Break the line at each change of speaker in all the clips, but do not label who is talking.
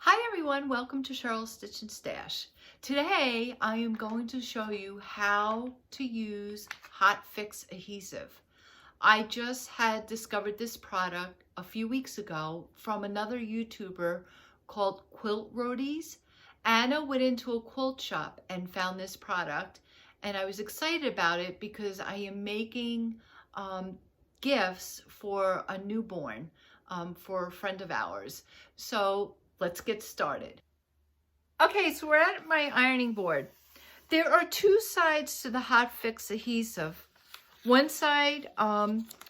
Hi everyone, welcome to Cheryl's Stitch and Stash. Today I am going to show you how to use Hotfix Adhesive. I just had discovered this product a few weeks ago from another YouTuber called Quilt Roadies. Anna went into a quilt shop and found this product, and I was excited about it because I am making gifts for a newborn for a friend of ours. So let's get started. Okay, so we're at my ironing board. There are two sides to the Hotfix adhesive. One side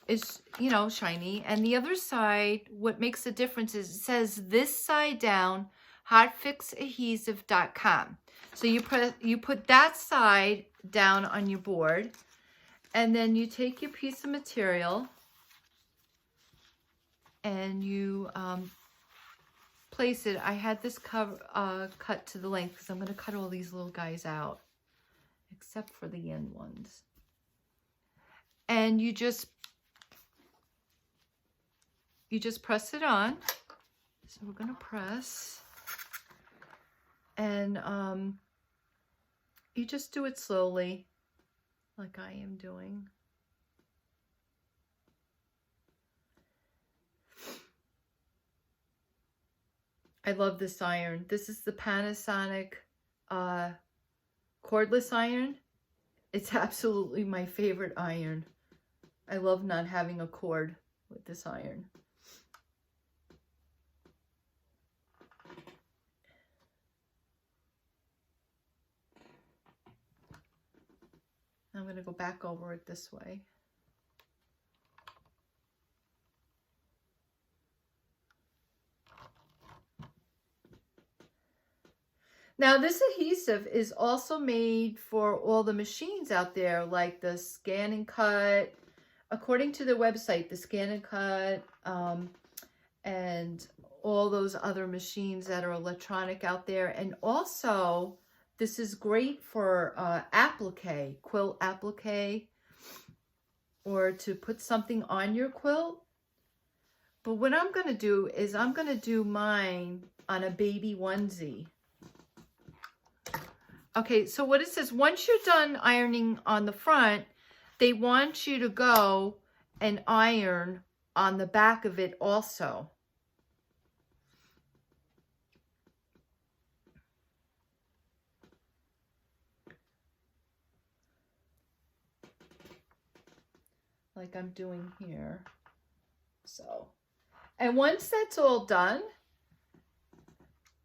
is, shiny, and the other side, what makes the difference is it says this side down, hotfixadhesive.com. So you put that side down on your board, and then you take your piece of material and you place it. I had this cut to the length because I'm going to cut all these little guys out, except for the end ones. And you just press it on. So we're going to press, and you just do it slowly, like I am doing. I love this iron. This is the Panasonic cordless iron. It's absolutely my favorite iron. I love not having a cord with this iron. I'm going to go back over it this way. Now this adhesive is also made for all the machines out there, like the Scan and Cut. According to their website, the Scan and Cut, and all those other machines that are electronic out there. And also, this is great for applique, quilt applique, or to put something on your quilt. But what I'm going to do is I'm going to do mine on a baby onesie. Okay, so what it says, once you're done ironing on the front, they want you to go and iron on the back of it also. Like I'm doing here. So, and once that's all done,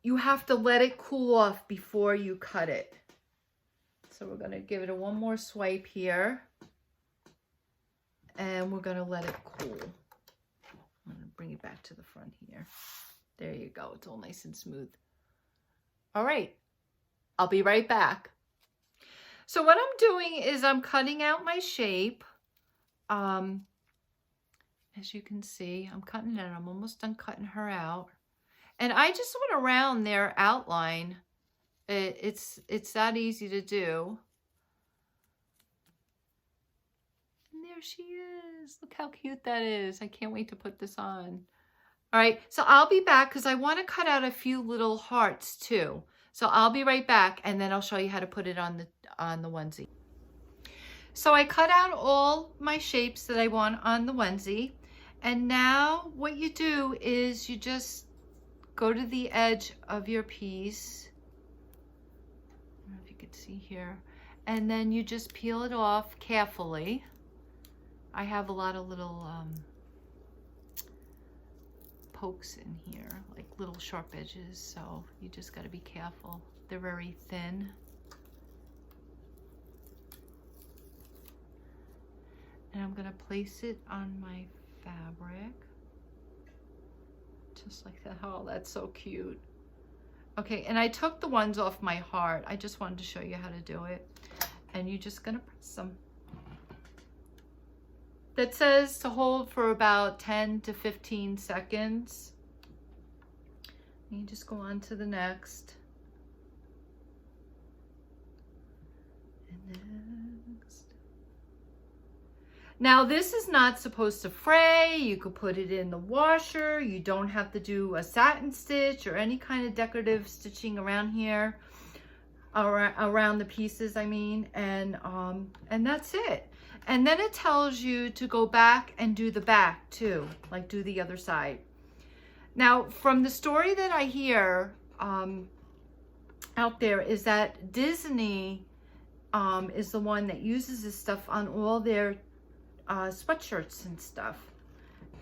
you have to let it cool off before you cut it. So we're going to give it one more swipe here. And we're going to let it cool. I'm going to bring it back to the front here. There you go. It's all nice and smooth. All right. I'll be right back. So what I'm doing is I'm cutting out my shape. As you can see, I'm cutting it out. I'm almost done cutting her out. And I just went around their outline. It's that easy to do. And there she is. Look how cute that is. I can't wait to put this on. All right, so I'll be back because I want to cut out a few little hearts too. So I'll be right back, and then I'll show you how to put it on the onesie. So I cut out all my shapes that I want on the onesie. And now what you do is you just go to the edge of your piece. I don't know if you can see here. And then you just peel it off carefully. I have a lot of little pokes in here, like little sharp edges, so you just got to be careful. They're very thin. And I'm going to place it on my fabric. Just like that. Oh, that's so cute. Okay, and I took the ones off my heart. I just wanted to show you how to do it. And you're just going to press them. That says to hold for about 10 to 15 seconds. And you just go on to the next. And next. Now this is not supposed to fray. You could put it in the washer. You don't have to do a satin stitch or any kind of decorative stitching around here, around the pieces, I mean, and that's it. And then it tells you to go back and do the back too, like do the other side. Now, from the story that I hear out there is that Disney is the one that uses this stuff on all their sweatshirts and stuff,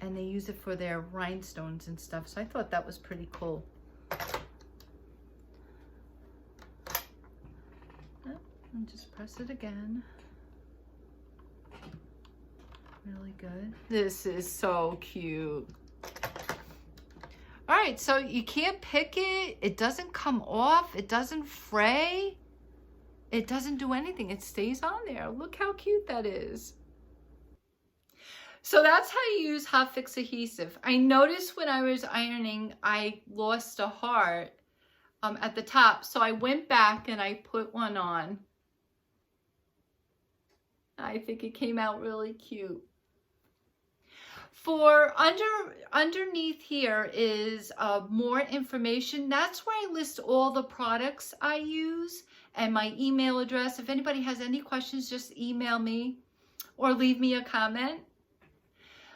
and they use it for their rhinestones and stuff. So I thought that was pretty cool. And just press it again. Really good. This is so cute. All right, so you can't pick it. It doesn't come off. It doesn't fray. It doesn't do anything. It stays on there. Look how cute that is. So that's how you use Hotfix adhesive. I noticed when I was ironing, I lost a heart at the top. So I went back and I put one on. I think it came out really cute. For underneath here is more information. That's where I list all the products I use and my email address. If anybody has any questions, just email me or leave me a comment.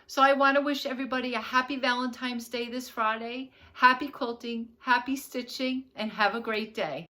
So I want to wish everybody a happy Valentine's Day this Friday. Happy quilting, happy stitching, and have a great day.